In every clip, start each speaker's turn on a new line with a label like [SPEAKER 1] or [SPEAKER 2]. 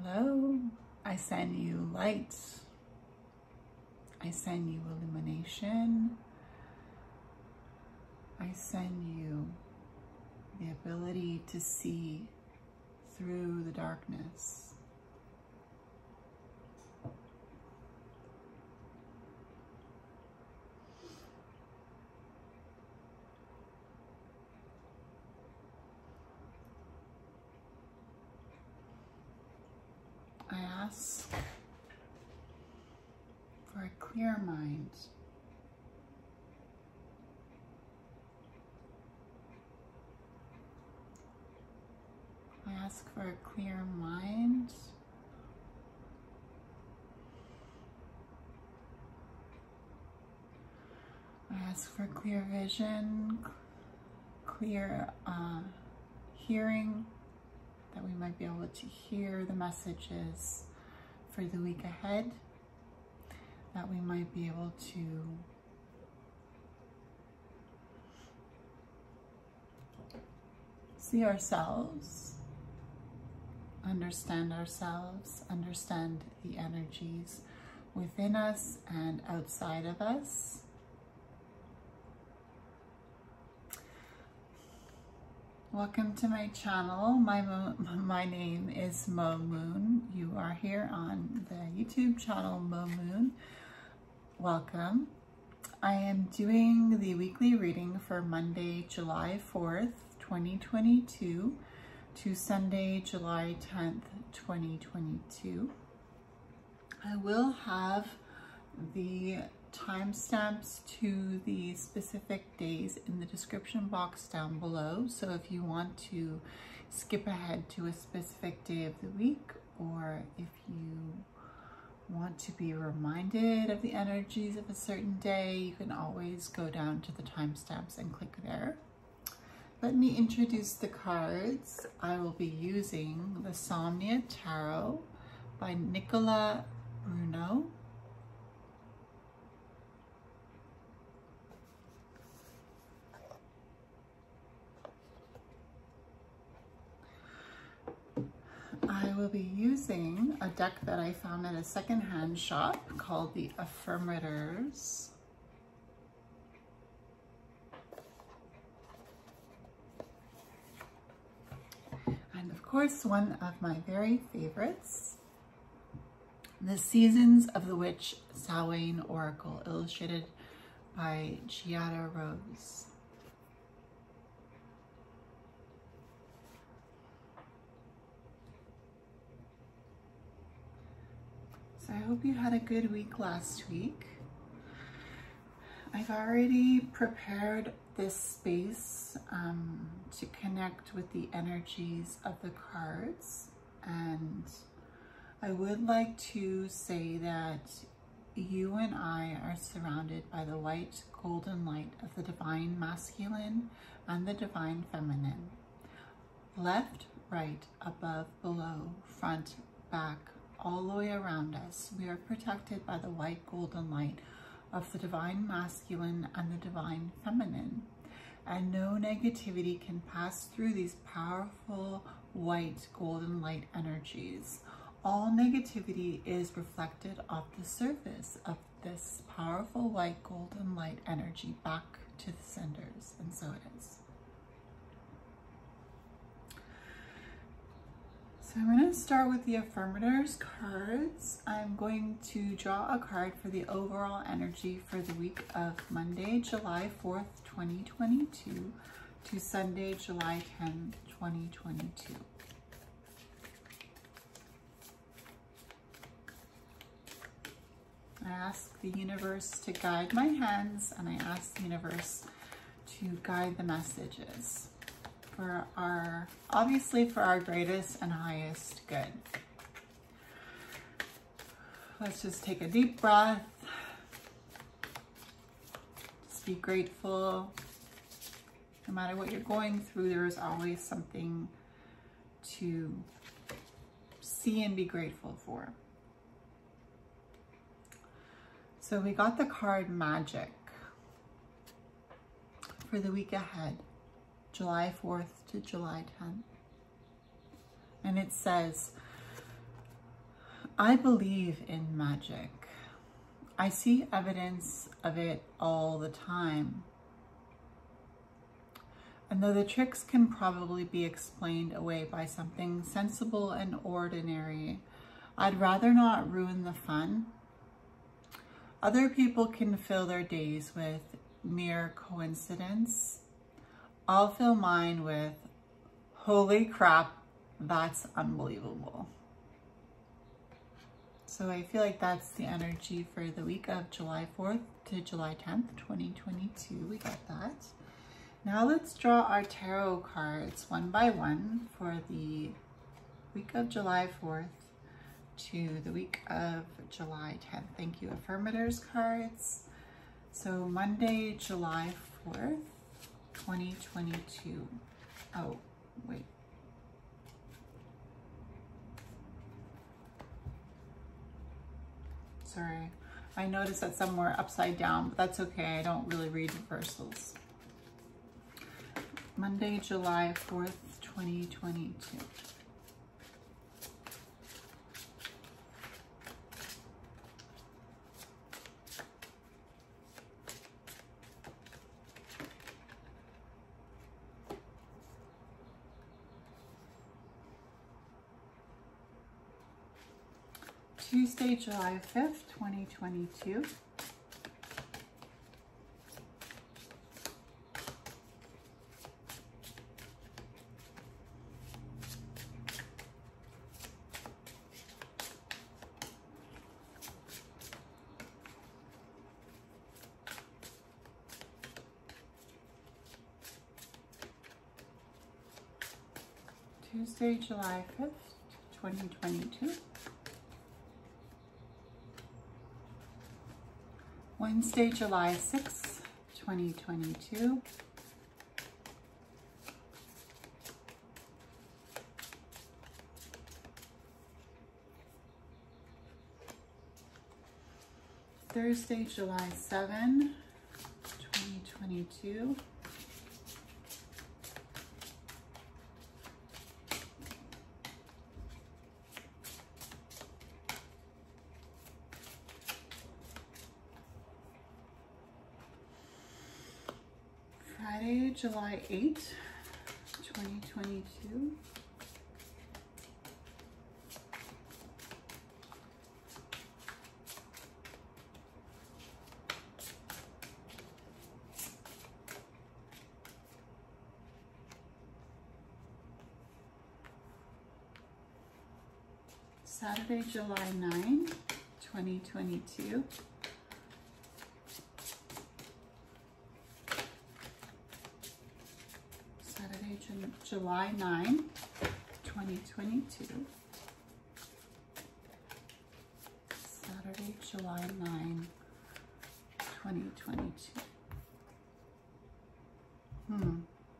[SPEAKER 1] Hello, I send you light. I send you illumination. I send you the ability to see through the darkness. I ask for a clear mind. I ask for a clear mind. I ask for clear vision, clear hearing, that we might be able to hear the messages for the week ahead, that we might be able to see ourselves, understand the energies within us and outside of us. Welcome to my channel. My name is Mauh Moon. You are here on the YouTube channel Mauh Moon. Welcome. I am doing the weekly reading for Monday, July 4th, 2022 to Sunday, July 10th, 2022. I will have the timestamps to the specific days in the description box down below. So if you want to skip ahead to a specific day of the week, or if you want to be reminded of the energies of a certain day, you can always go down to the timestamps and click there. Let me introduce the cards. I will be using the Somnia Tarot by Nicola Bruno. I will be using a deck that I found at a secondhand shop called the Affirmators. And of course, one of my very favorites, the Seasons of the Witch Samhain Oracle, illustrated by Giada Rose. So I hope you had a good week last week. I've already prepared this space to connect with the energies of the cards, and I would like to say that you and I are surrounded by the white golden light of the divine masculine and the divine feminine. Left, right, above, below, front, back, all the way around us, we are protected by the white golden light of the divine masculine and the divine feminine. And no negativity can pass through these powerful white golden light energies. All negativity is reflected off the surface of this powerful white golden light energy back to the senders, and so it is. So I'm going to start with the Affirmators cards. I'm going to draw a card for the overall energy for the week of Monday, July 4th, 2022 to Sunday, July 10th, 2022. I ask the universe to guide my hands, and I ask the universe to guide the messages for our, obviously for our greatest and highest good. Let's just take a deep breath. Just be grateful. No matter what you're going through, there is always something to see and be grateful for. So we got the card Magic for the week ahead, July 4th to July 10th. And it says, I believe in magic. I see evidence of it all the time. And though the tricks can probably be explained away by something sensible and ordinary, I'd rather not ruin the fun. Other people can fill their days with mere coincidence. I'll fill mine with, holy crap, that's unbelievable. So I feel like that's the energy for the week of July 4th to July 10th, 2022. We got that. Now let's draw our tarot cards one by one for the week of July 4th to the week of July 10th. Thank you, affirmators cards. So Monday, July 4th, 2022. Oh, wait. Sorry, I noticed that some were upside down, but that's okay. I don't really read reversals. Monday, July 4th, 2022. Tuesday, July 5th, 2022. Tuesday, July 5th, 2022. Wednesday, July 6th, 2022. Thursday, July 7th, 2022. Friday, July 8th, 2022. Saturday, July 9th, 2022. Saturday, July 9th, 2022. Saturday, July 9th, 2022.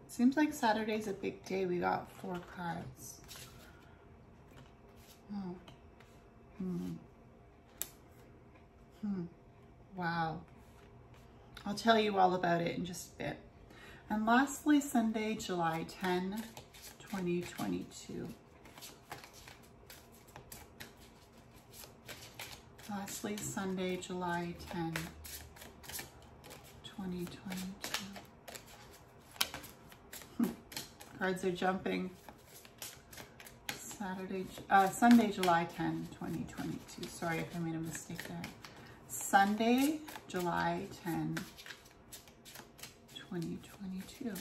[SPEAKER 1] Seems like Saturday's a big day. We got 4 cards. Wow. I'll tell you all about it in just a bit. And lastly, Sunday, July 10, 2022. Lastly, Sunday, July 10, 2022. Cards are jumping. Sunday, July 10, 2022. Sorry if I made a mistake there. Sunday, July 10, 2022.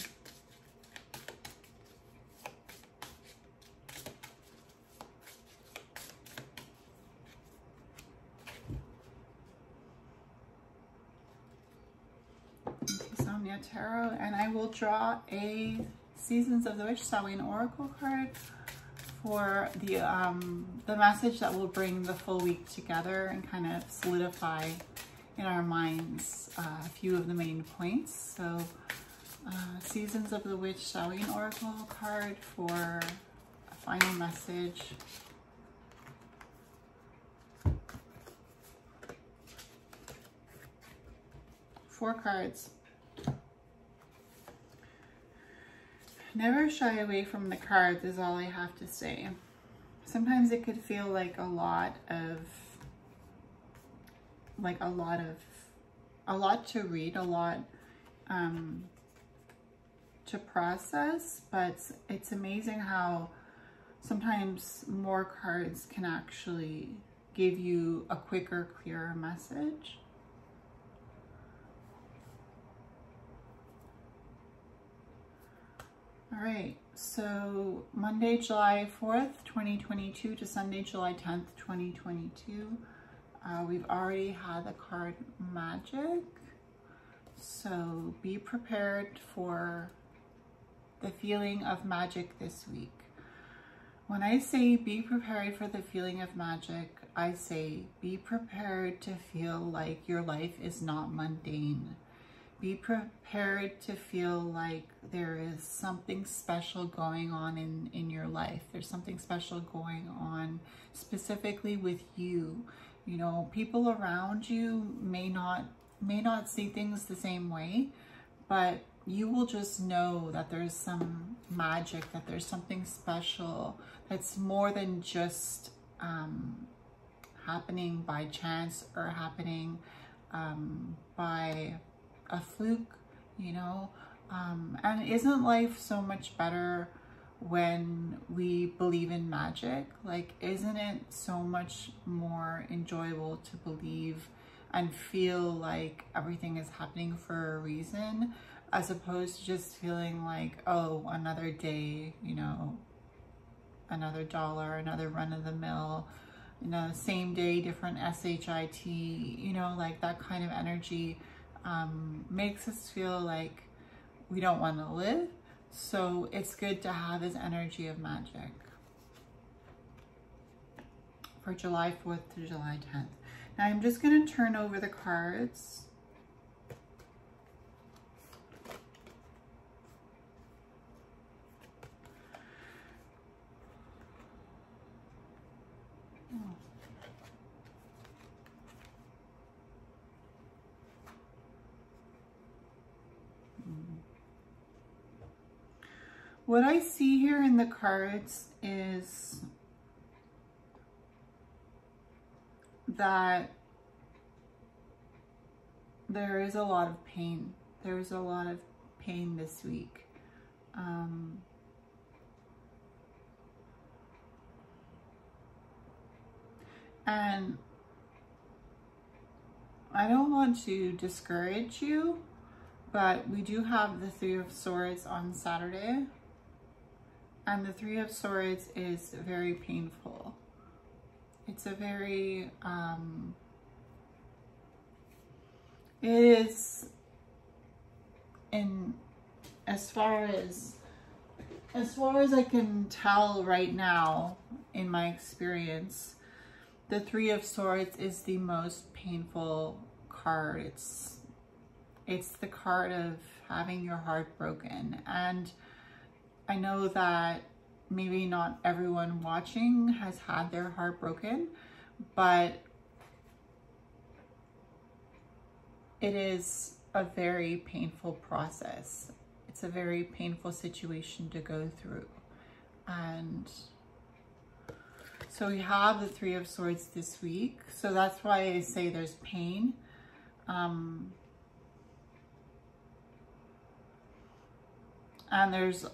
[SPEAKER 1] Insomnia Tarot, and I will draw a Seasons of the Witch Samhain Oracle card for the message that will bring the full week together and kind of solidify in our minds a few of the main points. So Seasons of the Witch Samhain Oracle card for a final message. Four cards. Never shy away from the cards is all I have to say. sometimes it could feel like a lot to read, a lot to process, but it's amazing how sometimes more cards can actually give you a quicker, clearer message. All right, so Monday, July 4th, 2022 to Sunday, July 10th, 2022. We've already had the card Magic. So be prepared for the feeling of magic this week. When I say be prepared for the feeling of magic, I say be prepared to feel like your life is not mundane. Be prepared to feel like there is something special going on in your life. There's something special going on specifically with you. You know, people around you may not see things the same way, but you will just know that there's some magic, that there's something special that's more than just happening by chance or happening by a fluke, you know. And isn't life so much better when we believe in magic? Like, isn't it so much more enjoyable to believe and feel like everything is happening for a reason, as opposed to just feeling like, oh, another day, you know, another dollar, another run of the mill, you know, same day, different SHIT, you know, like that kind of energy makes us feel like we don't want to live. So it's good to have this energy of magic for July 4th to July 10th. Now I'm just going to turn over the cards. What I see here in the cards is that there is a lot of pain. There's a lot of pain this week. And I don't want to discourage you, but we do have the Three of Swords on Saturday. And the Three of Swords is very painful. It's a very, it is, in as far as I can tell right now, in my experience, the Three of Swords is the most painful card. It's the card of having your heart broken. And I know that maybe not everyone watching has had their heart broken, but it is a very painful process. It's a very painful situation to go through. And so we have the Three of Swords this week. So that's why I say there's pain. And the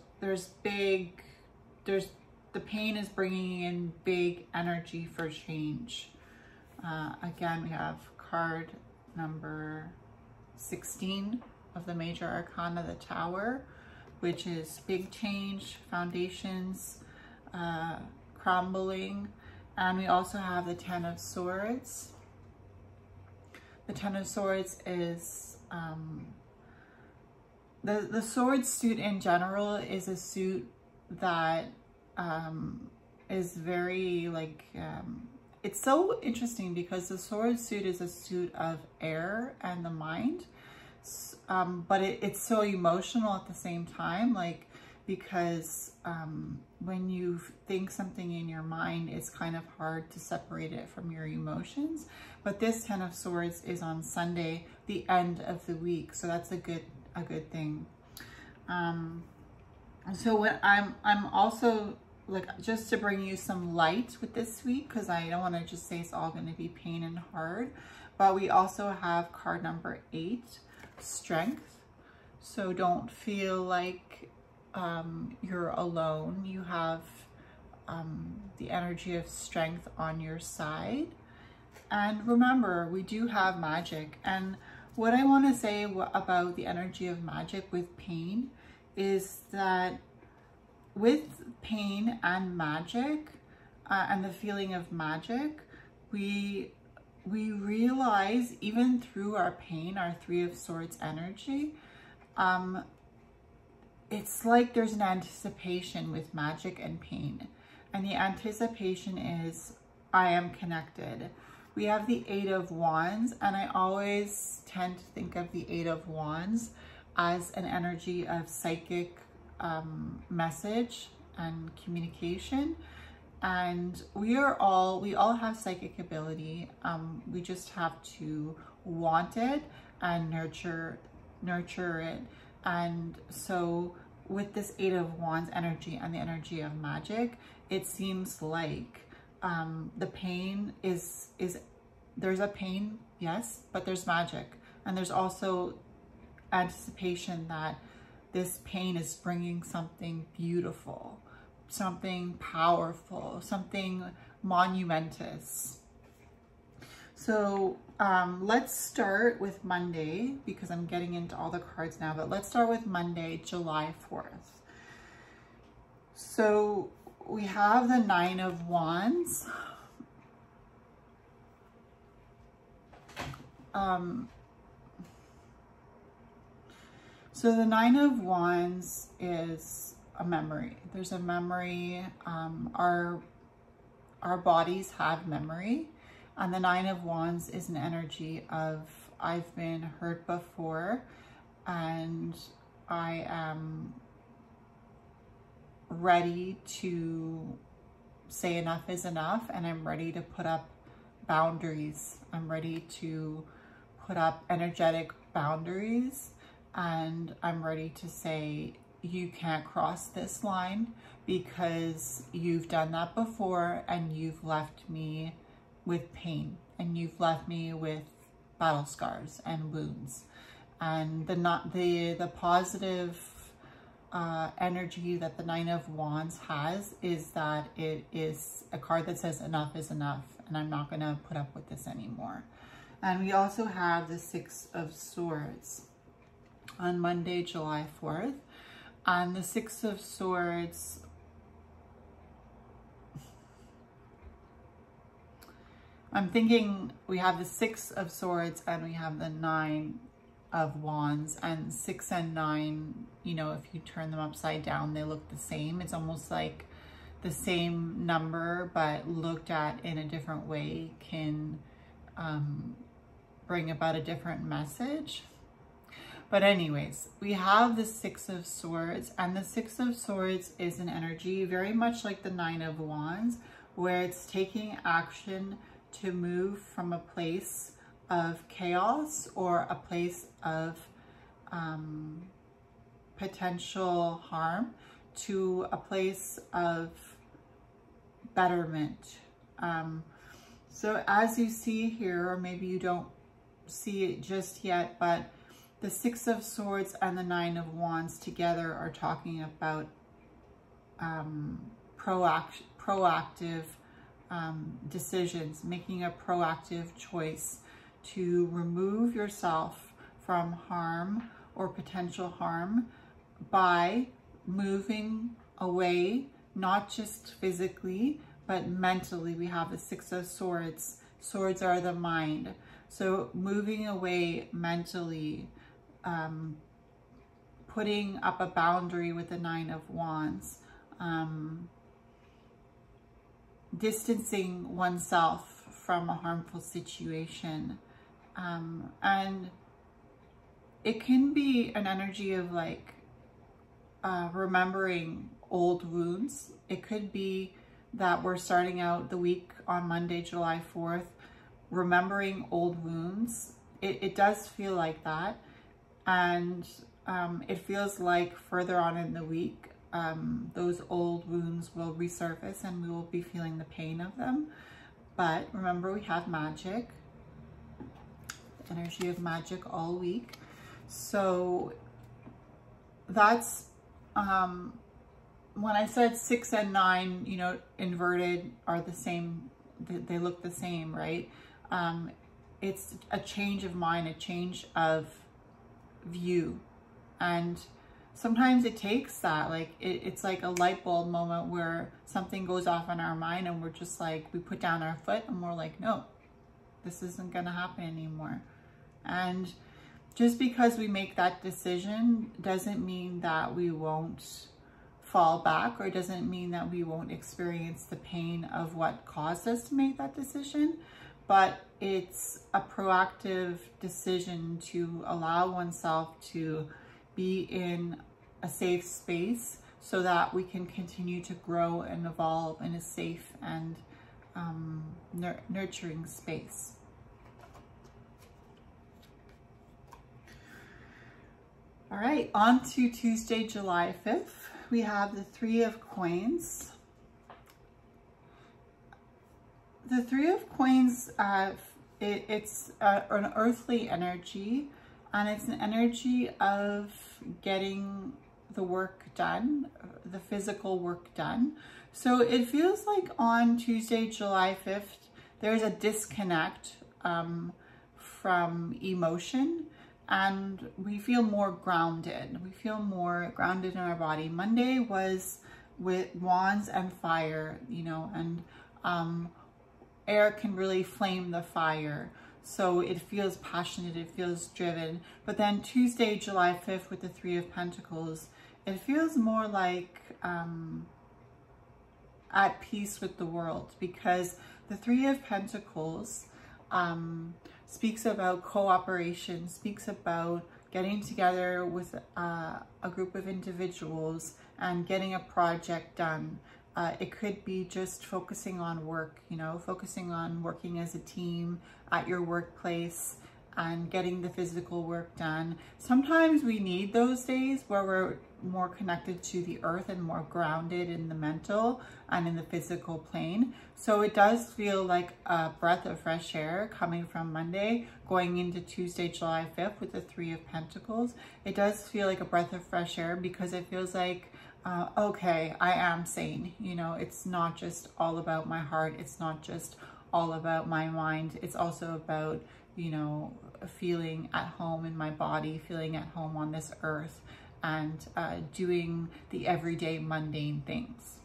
[SPEAKER 1] pain is bringing in big energy for change. Again, we have card number 16 of the Major Arcana, the Tower, which is big change, foundations, crumbling. And we also have the Ten of Swords. The Ten of Swords is, the sword suit in general is a suit that is very like, it's so interesting because the sword suit is a suit of air and the mind, but it's so emotional at the same time, like, because when you think something in your mind, it's kind of hard to separate it from your emotions. But this Ten of Swords is on Sunday, the end of the week, so that's a good thing. So what I'm also like just to bring you some light with this week, because I don't want to just say it's all going to be pain and hard, but we also have card number 8, strength. So don't feel like you're alone. You have the energy of strength on your side. And remember, we do have magic. And what I want to say about the energy of magic with pain is that with pain and magic and the feeling of magic, we realize, even through our pain, our 3 of Swords energy, it's like there's an anticipation with magic and pain. And the anticipation is, I am connected. We have the 8 of Wands, and I always tend to think of the 8 of Wands as an energy of psychic message and communication. And we all have psychic ability. We just have to want it and nurture it. And so with this 8 of Wands energy and the energy of magic, it seems like the pain is there's a pain, yes, but there's magic. And there's also anticipation that this pain is bringing something beautiful, something powerful, something monumentous. So let's start with Monday, because I'm getting into all the cards now, but let's start with Monday, July 4th. So we have the 9 of Wands. So the 9 of Wands is a memory. There's a memory. Our bodies have memory. And the 9 of Wands is an energy of, I've been hurt before, and I am ready to say enough is enough, and I'm ready to put up boundaries. I'm ready to put up energetic boundaries, and I'm ready to say, you can't cross this line because you've done that before, and you've left me with pain, and you've left me with battle scars and wounds. And the positive energy that the 9 of Wands has is that it is a card that says enough is enough, and I'm not going to put up with this anymore. And we also have the 6 of Swords on Monday, July 4th. And the 6 of Swords, I'm thinking we have the 6 of Swords and we have the 9 of Wands, and 6 and 9, you know, if you turn them upside down, they look the same. It's almost like the same number, but looked at in a different way can bring about a different message. But anyways, we have the 6 of Swords, and the 6 of Swords is an energy very much like the 9 of Wands, where it's taking action to move from a place of chaos or a place of potential harm to a place of betterment. So as you see here, or maybe you don't see it just yet, but the 6 of Swords and the 9 of Wands together are talking about proactive decisions, making a proactive choice to remove yourself from harm or potential harm by moving away, not just physically, but mentally. We have the 6 of Swords. Swords are the mind. So moving away mentally, putting up a boundary with the 9 of Wands, distancing oneself from a harmful situation. And it can be an energy of like remembering old wounds. It could be that we're starting out the week on Monday, July 4th, remembering old wounds. It does feel like that. And it feels like further on in the week, those old wounds will resurface and we will be feeling the pain of them. But remember, we have magic, the energy of magic all week. So that's, when I said 6 and 9, you know, inverted are the same, they look the same, right? It's a change of mind, a change of view. And sometimes it takes that, like it's like a light bulb moment where something goes off in our mind and we're just like, we put down our foot and we're like, no, this isn't going to happen anymore. And just because we make that decision doesn't mean that we won't fall back, or doesn't mean that we won't experience the pain of what caused us to make that decision. But it's a proactive decision to allow oneself to be in a safe space so that we can continue to grow and evolve in a safe and nurturing space. All right, on to Tuesday, July 5th. We have the 3 of Coins. The 3 of Coins, it's an earthly energy, and it's an energy of getting the work done, the physical work done. So it feels like on Tuesday, July 5th, there's a disconnect from emotion, and we feel more grounded. We feel more grounded in our body. Monday was with wands and fire, you know, and air can really flame the fire. So it feels passionate, it feels driven. But then Tuesday, July 5th with the 3 of Pentacles, it feels more like at peace with the world, because the 3 of Pentacles speaks about cooperation, speaks about getting together with a group of individuals and getting a project done. It could be just focusing on work, you know, focusing on working as a team at your workplace and getting the physical work done. Sometimes we need those days where we're more connected to the earth and more grounded in the mental and in the physical plane. So it does feel like a breath of fresh air coming from Monday, going into Tuesday, July 5th with the 3 of Pentacles. It does feel like a breath of fresh air because it feels like, okay, I am sane. You know, it's not just all about my heart. It's not just all about my mind. It's also about, you know, feeling at home in my body, feeling at home on this earth, and doing the everyday mundane things.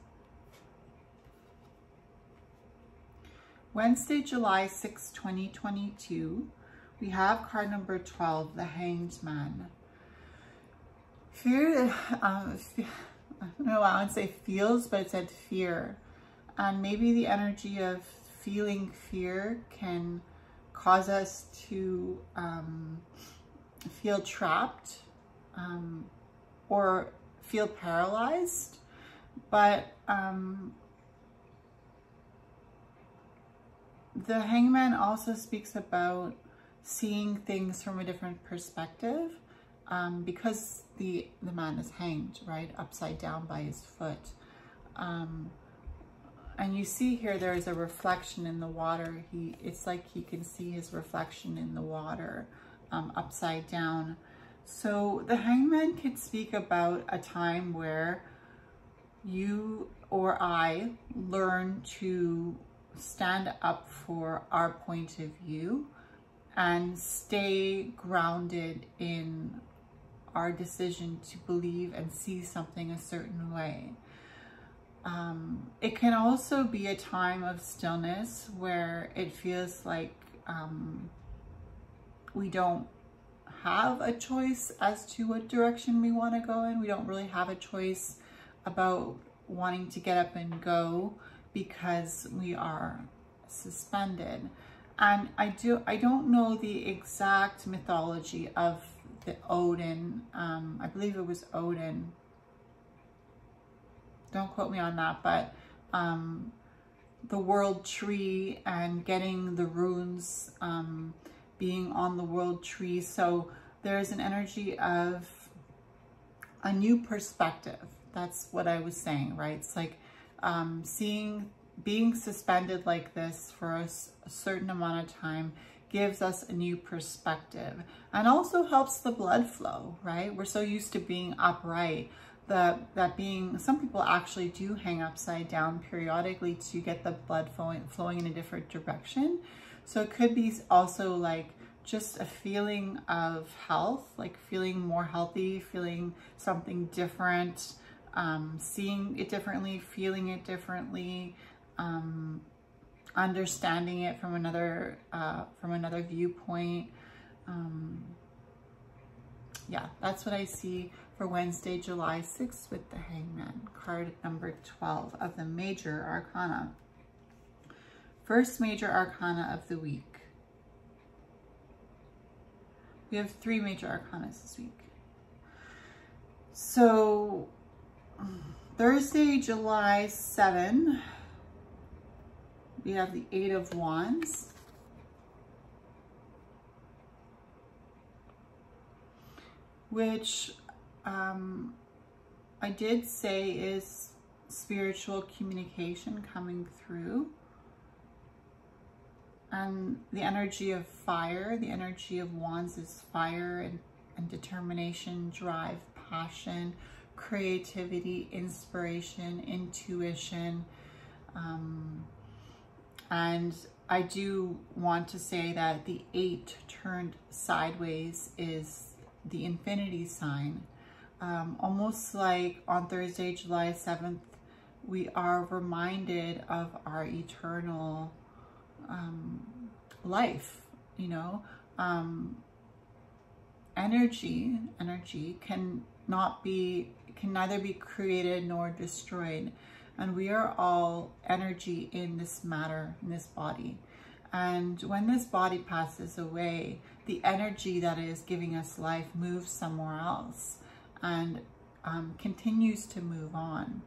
[SPEAKER 1] Wednesday, July 6, 2022, we have card number 12, the Hanged Man. Fear, I don't know, I would say feels, but it said fear. And maybe the energy of feeling fear can cause us to feel trapped or feel paralyzed. But the Hangman also speaks about seeing things from a different perspective, because the man is hanged, right, upside down by his foot. And you see here there is a reflection in the water. It's like he can see his reflection in the water upside down. So the Hangman could speak about a time where you or I learn to stand up for our point of view and stay grounded in our decision to believe and see something a certain way. It can also be a time of stillness where it feels like we don't have a choice as to what direction we want to go in. We don't really have a choice about wanting to get up and go because we are suspended. And I don't know the exact mythology of the Odin. I believe it was Odin. Don't quote me on that, but the world tree and getting the runes, being on the world tree. So there's an energy of a new perspective That's what I was saying, right? It's like being suspended like this for a certain amount of time gives us a new perspective and also helps the blood flow, right? We're so used to being upright that some people actually do hang upside down periodically to get the blood flowing in a different direction. So it could be also like just a feeling of health, like feeling more healthy, feeling something different, seeing it differently, feeling it differently, understanding it from another viewpoint. Yeah, that's what I see for Wednesday, July 6th with the Hangman, card number 12 of the Major Arcana. First Major Arcana of the week. We have 3 Major Arcanas this week. So Thursday, July 7, we have the 8 of Wands. Which I did say is spiritual communication coming through. And the energy of fire, the energy of Wands is fire and determination, drive, passion, creativity, inspiration, intuition. And I do want to say that the 8 turned sideways is the infinity sign. Almost like on Thursday, July 7th, we are reminded of our eternal life, you know. Energy can neither be created nor destroyed. And we are all energy in this matter, in this body. And when this body passes away, the energy that is giving us life moves somewhere else and continues to move on.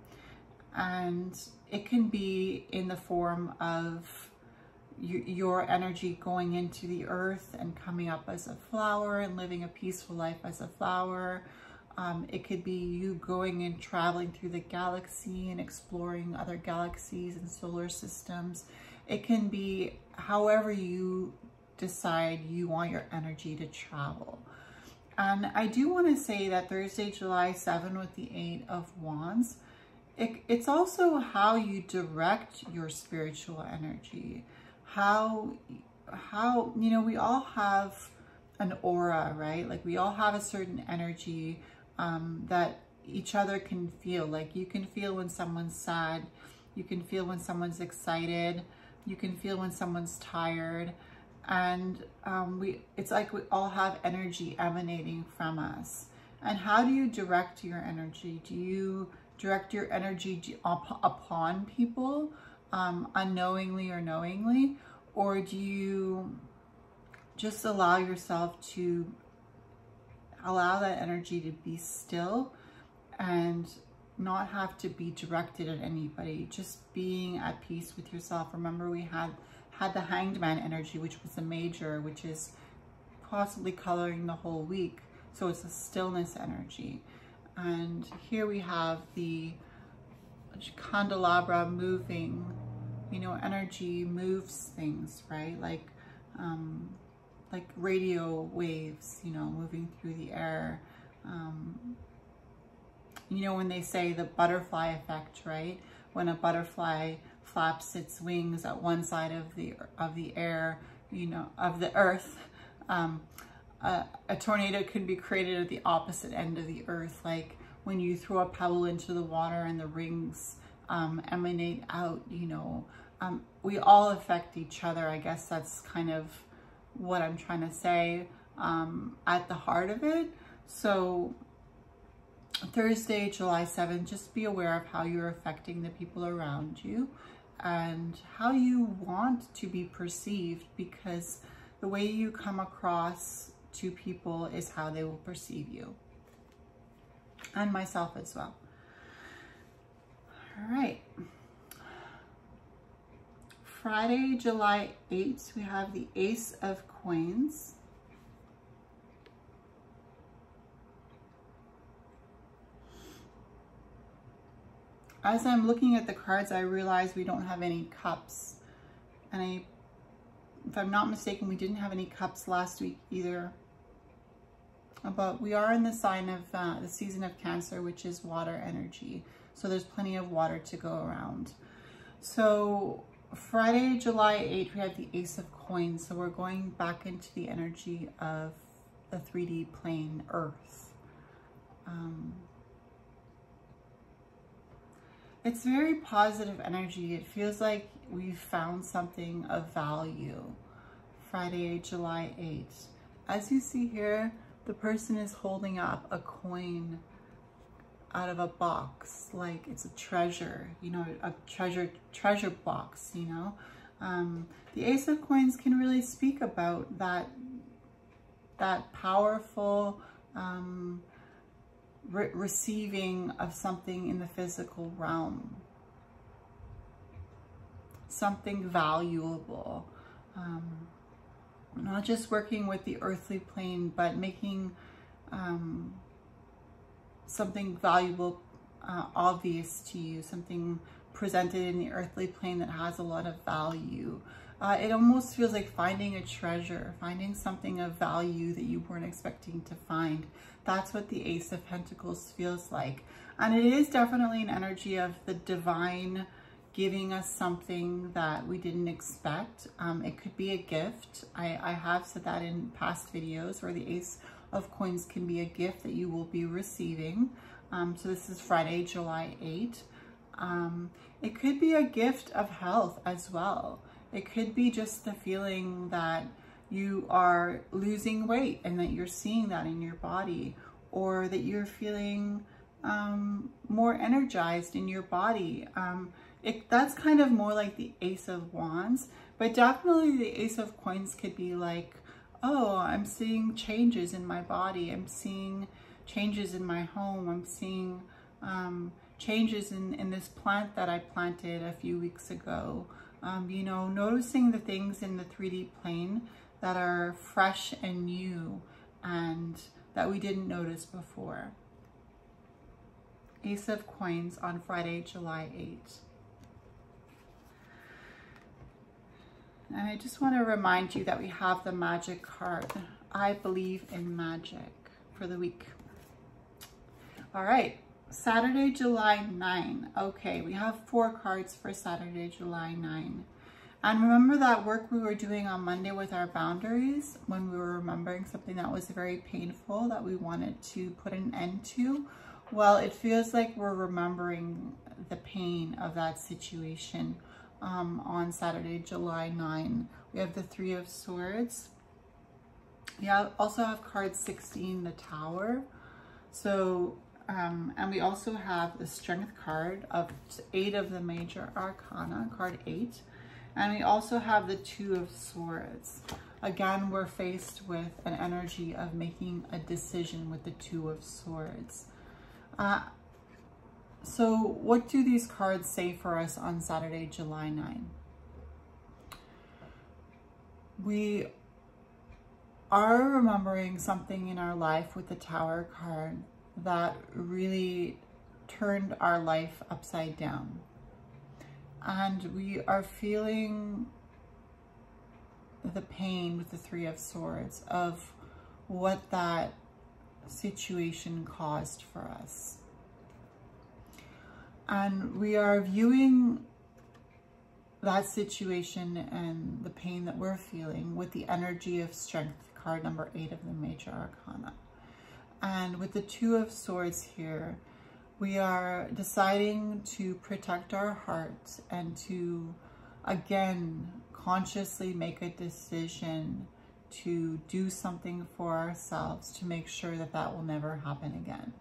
[SPEAKER 1] And it can be in the form of your energy going into the earth and coming up as a flower and living a peaceful life as a flower. It could be you going and traveling through the galaxy and exploring other galaxies and solar systems. It can be however you decide you want your energy to travel. And I do want to say that Thursday, July 7 with the 8 of Wands, it's also how you direct your spiritual energy. How, you know, we all have an aura, right? Like we all have a certain energy that each other can feel. Like you can feel when someone's sad, you can feel when someone's excited, you can feel when someone's tired. And it's like we all have energy emanating from us. And how do you direct your energy? Do you direct your energy upon people unknowingly or knowingly? Or do you just allow yourself to allow that energy to be still and not have to be directed at anybody, just being at peace with yourself? Remember, we had the Hanged Man energy, which was a major, which is possibly coloring the whole week. So it's a stillness energy. And here we have the candelabra moving, you know, energy moves things, right? Like radio waves, you know, moving through the air. You know, when they say the butterfly effect, right? When a butterfly flaps its wings at one side of the air, you know, of the earth, a tornado can be created at the opposite end of the earth. Like when you throw a pebble into the water and the rings emanate out, you know, we all affect each other. I guess that's kind of what I'm trying to say at the heart of it. So Thursday, July 7th, just be aware of how you're affecting the people around you and how you want to be perceived, because the way you come across to people is how they will perceive you, and myself as well. All right. Friday, July 8th, we have the Ace of Coins. as I'm looking at the cards, I realize we don't have any cups. And if I'm not mistaken, we didn't have any cups last week either. But we are in the sign of the season of Cancer, which is water energy. So there's plenty of water to go around. So Friday, July 8th, we have the Ace of Coins. So we're going back into the energy of the 3D plane, Earth. It's very positive energy. It feels like we've found something of value. Friday, July 8th. As you see here, the person is holding up a coin out of a box, like it's a treasure, you know, a treasure box, you know. The Ace of Coins can really speak about that powerful receiving of something in the physical realm, something valuable. Not just working with the earthly plane, but making something valuable obvious to you, something presented in the earthly plane that has a lot of value. It almost feels like finding a treasure, finding something of value that you weren't expecting to find. That's what the Ace of Pentacles feels like. And it is definitely an energy of the divine giving us something that we didn't expect. It could be a gift. I have said that in past videos, where the Ace of Coins can be a gift that you will be receiving. So this is Friday, July 8th. It could be a gift of health as well. It could be just the feeling that you are losing weight and that you're seeing that in your body, or that you're feeling more energized in your body. That's kind of more like the Ace of Wands, but definitely the Ace of Coins could be like, oh, I'm seeing changes in my body. I'm seeing changes in my home. I'm seeing changes in this plant that I planted a few weeks ago. You know, noticing the things in the 3D plane that are fresh and new and that we didn't notice before. Ace of Coins on Friday, July 8th. And I just want to remind you that we have the magic card. I believe in magic for the week. All right, Saturday, July 9. Okay, we have 4 cards for Saturday, July 9. And remember that work we were doing on Monday with our boundaries, when we were remembering something that was very painful that we wanted to put an end to? Well, it feels like we're remembering the pain of that situation. On Saturday, July 9. We have the 3 of Swords. We also have card 16, the Tower. So, and we also have the Strength card of 8 of the major arcana, card 8. And we also have the 2 of Swords. Again, we're faced with an energy of making a decision with the 2 of Swords. So what do these cards say for us on Saturday, July 9? We are remembering something in our life with the Tower card that really turned our life upside down. And we are feeling the pain with the 3 of Swords of what that situation caused for us. And we are viewing that situation and the pain that we're feeling with the energy of Strength, card number 8 of the major arcana. And with the 2 of Swords here, we are deciding to protect our hearts and to, again, consciously make a decision to do something for ourselves to make sure that that will never happen again.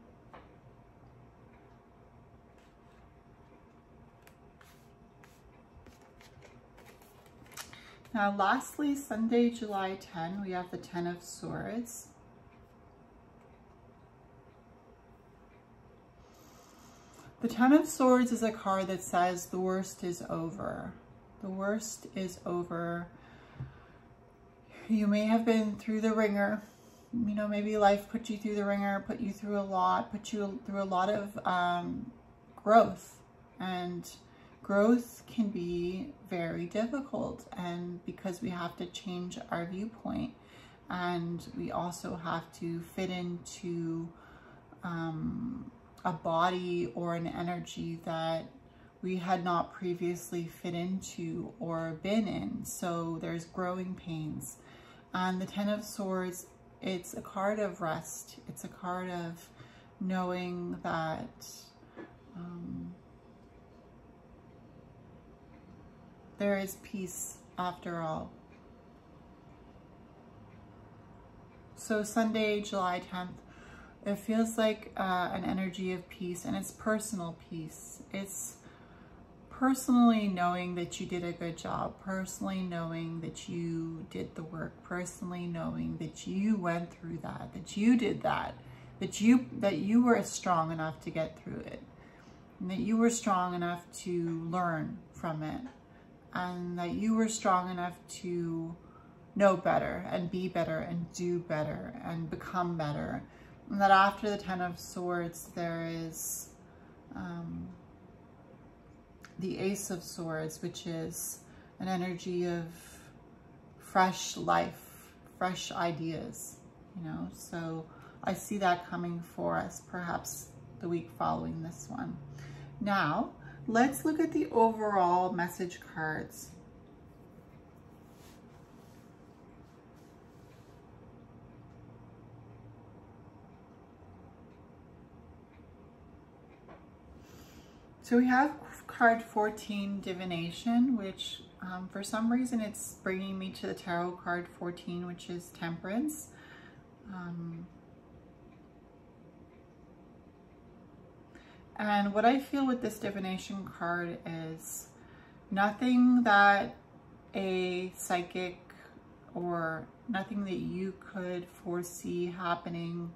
[SPEAKER 1] Now, lastly, Sunday, July 10, we have the 10 of Swords. The 10 of Swords is a card that says the worst is over. The worst is over. You may have been through the ringer. You know, maybe life put you through the ringer, put you through a lot, put you through a lot of growth and growth can be very difficult, and because we have to change our viewpoint, and we also have to fit into a body or an energy that we had not previously fit into or been in. So there's growing pains. And the Ten of Swords, it's a card of rest. It's a card of knowing that there is peace after all. So Sunday, July 10th, it feels like an energy of peace, and it's personal peace. It's personally knowing that you did a good job, personally knowing that you did the work, personally knowing that you went through that, that you did that, that you were strong enough to get through it, and that you were strong enough to learn from it, and that you were strong enough to know better and be better and do better and become better. And that after the Ten of Swords, there is the Ace of Swords, which is an energy of fresh life, fresh ideas, you know. So I see that coming for us perhaps the week following this one. Now, let's look at the overall message cards. So we have card 14, Divination, which for some reason it's bringing me to the tarot card 14, which is Temperance. And what I feel with this Divination card is nothing that a psychic or nothing that you could foresee happening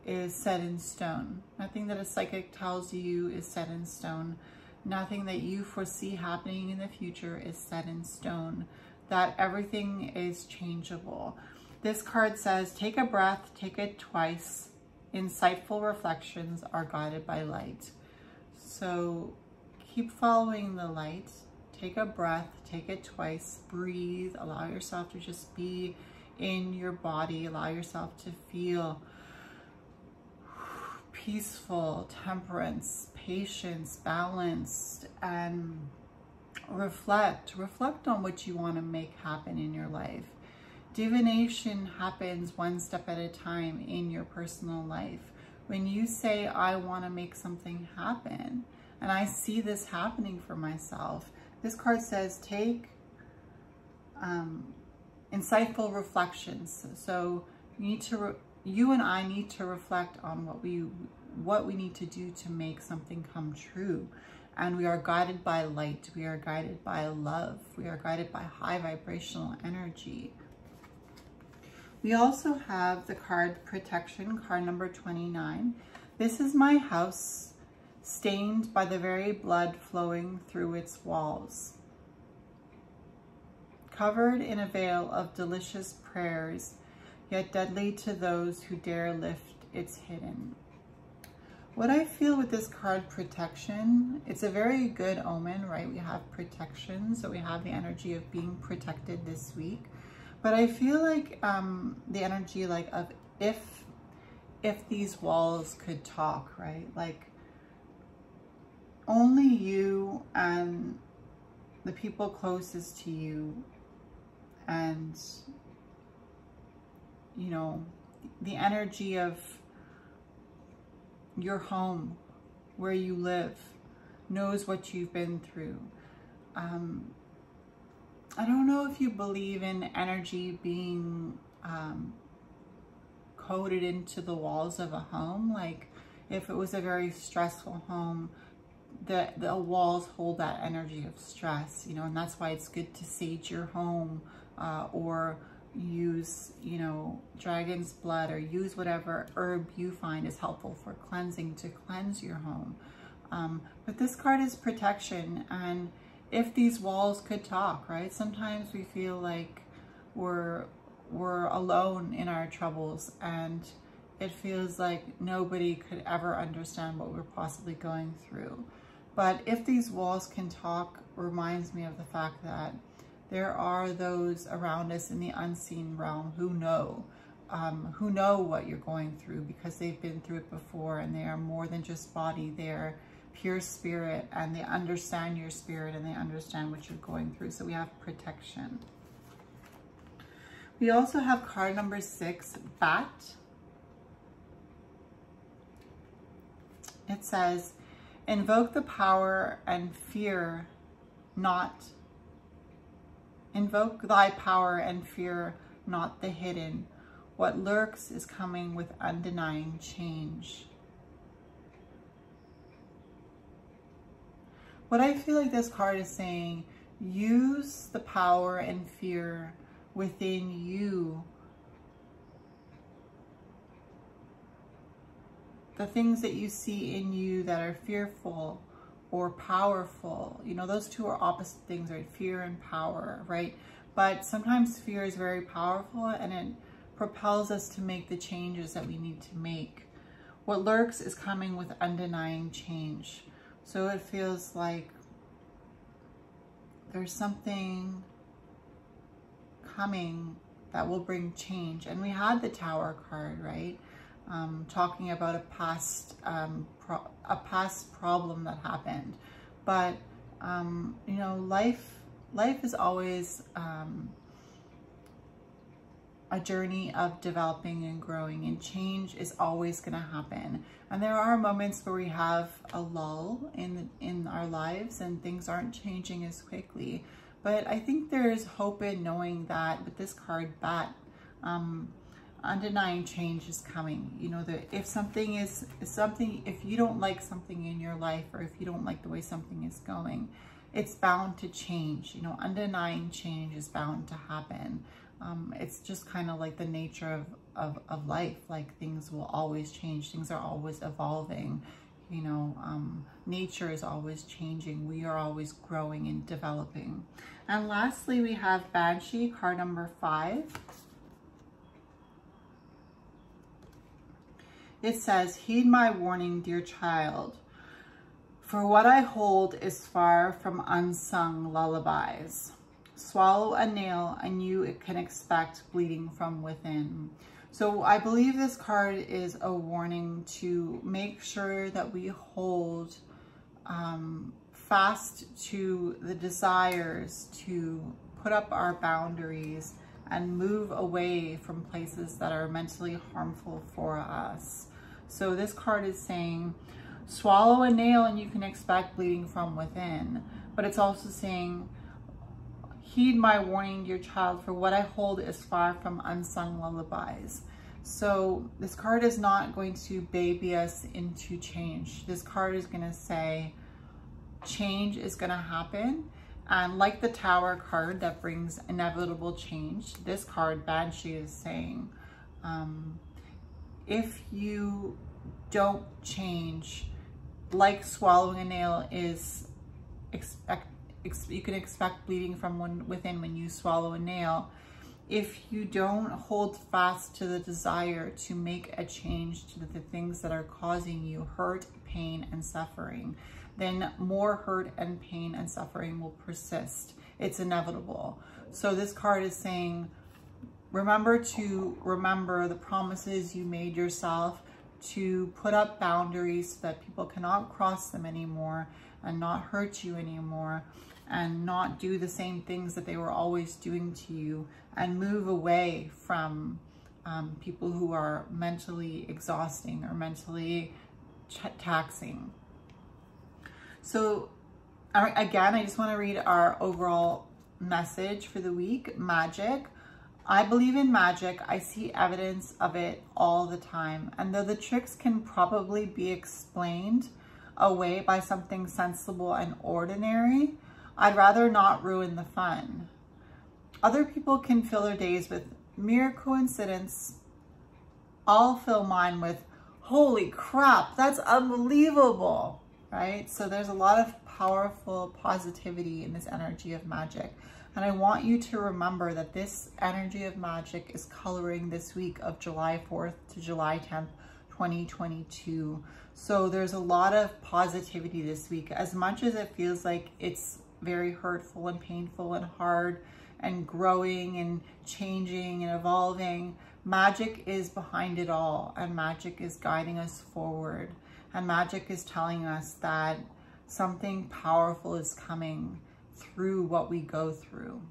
[SPEAKER 1] is set in stone. Nothing that a psychic tells you is set in stone. Nothing that you foresee happening in the future is set in stone. That everything is changeable. This card says, take a breath, take it twice. Insightful reflections are guided by light. So keep following the light. Take a breath, take it twice, breathe, allow yourself to just be in your body, allow yourself to feel peaceful, temperance, patience, balanced, and reflect on what you want to make happen in your life. Divination happens one step at a time in your personal life. When you say, I want to make something happen, and I see this happening for myself, this card says take insightful reflections. So you and I need to reflect on what we need to do to make something come true. And we are guided by light. We are guided by love. We are guided by high vibrational energy. We also have the card Protection, card number 29. This is my house, stained by the very blood flowing through its walls, covered in a veil of delicious prayers, yet deadly to those who dare lift its hidden. What I feel with this card Protection, it's a very good omen, right? We have protection, so we have the energy of being protected this week. But I feel like the energy like of if these walls could talk, right? Like only you and the people closest to you, and you know, the energy of your home, where you live, knows what you've been through. I don't know if you believe in energy being coded into the walls of a home. Like if it was a very stressful home, the walls hold that energy of stress, you know, and that's why it's good to sage your home or use, you know, dragon's blood, or use whatever herb you find is helpful for cleansing, to cleanse your home. But this card is protection, and if these walls could talk, right? Sometimes we feel like we're alone in our troubles, and it feels like nobody could ever understand what we're possibly going through. But if these walls can talk, reminds me of the fact that there are those around us in the unseen realm who know what you're going through, because they've been through it before, and they are more than just body. They're pure spirit, and they understand your spirit, and they understand what you're going through. So we have protection. We also have card number 6, Bat. It says, invoke the power and fear not. Invoke thy power and fear not the hidden. What lurks is coming with undenying change. What I feel like this card is saying, use the power and fear within you. The things that you see in you that are fearful or powerful, you know, those two are opposite things, right? Fear and power, right? But sometimes fear is very powerful, and it propels us to make the changes that we need to make. What lurks is coming with undenying change. So it feels like there's something coming that will bring change. And we had the Tower card, right? Talking about a past problem that happened. But you know, life is always a journey of developing and growing, and change is always going to happen. And there are moments where we have a lull in our lives and things aren't changing as quickly. But I think there's hope in knowing that with this card, Bat, undenying change is coming. You know, that if something is something, if you don't like something in your life, or if you don't like the way something is going, it's bound to change. You know, undenying change is bound to happen. It's just kind of like the nature of life. Like, things will always change. Things are always evolving. You know, nature is always changing. We are always growing and developing. And lastly, we have Banshee, card number 5. It says, heed my warning, dear child, for what I hold is far from unsung lullabies. Swallow a nail and you can expect bleeding from within. So I believe this card is a warning to make sure that we hold fast to the desires to put up our boundaries and move away from places that are mentally harmful for us. So this card is saying, swallow a nail and you can expect bleeding from within. But it's also saying, heed my warning, dear child, for what I hold is far from unsung lullabies. So this card is not going to baby us into change. This card is going to say change is going to happen. And like the Tower card that brings inevitable change, this card, Banshee, is saying, if you don't change, like swallowing a nail is you can expect bleeding from within when you swallow a nail. If you don't hold fast to the desire to make a change to the things that are causing you hurt, pain, and suffering, then more hurt and pain and suffering will persist. It's inevitable. So this card is saying, remember the promises you made yourself, to put up boundaries so that people cannot cross them anymore and not hurt you anymore, and not do the same things that they were always doing to you, and move away from people who are mentally exhausting or mentally taxing. So again, I just want to read our overall message for the week. Magic. I believe in magic. I see evidence of it all the time. And though the tricks can probably be explained away by something sensible and ordinary, I'd rather not ruin the fun. Other people can fill their days with mere coincidence. I'll fill mine with, holy crap, that's unbelievable, right? So there's a lot of powerful positivity in this energy of magic. And I want you to remember that this energy of magic is coloring this week of July 4th to July 10th, 2022. So there's a lot of positivity this week. As much as it feels like it's very hurtful and painful and hard and growing and changing and evolving, magic is behind it all, and magic is guiding us forward, and magic is telling us that something powerful is coming through what we go through.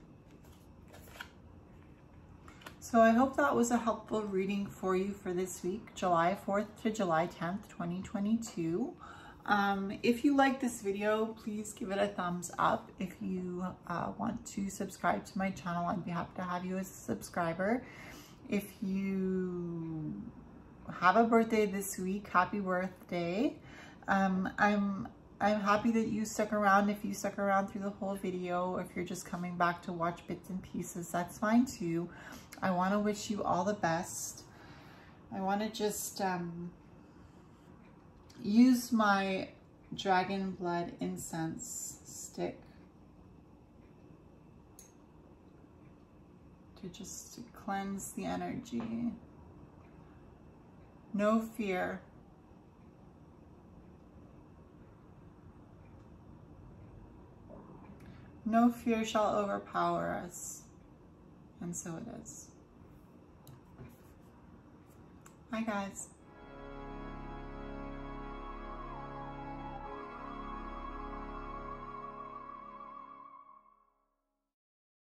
[SPEAKER 1] So I hope that was a helpful reading for you for this week, July 4th to July 10th, 2022. If you like this video, please give it a thumbs up. If you want to subscribe to my channel, I'd be happy to have you as a subscriber. If you have a birthday this week, happy birthday. I'm happy that you stuck around. If you stuck around through the whole video, if you're just coming back to watch bits and pieces, that's fine too. I want to wish you all the best. I want to just use my dragon blood incense stick to just cleanse the energy. No fear. No fear shall overpower us. And so it is. Bye, guys.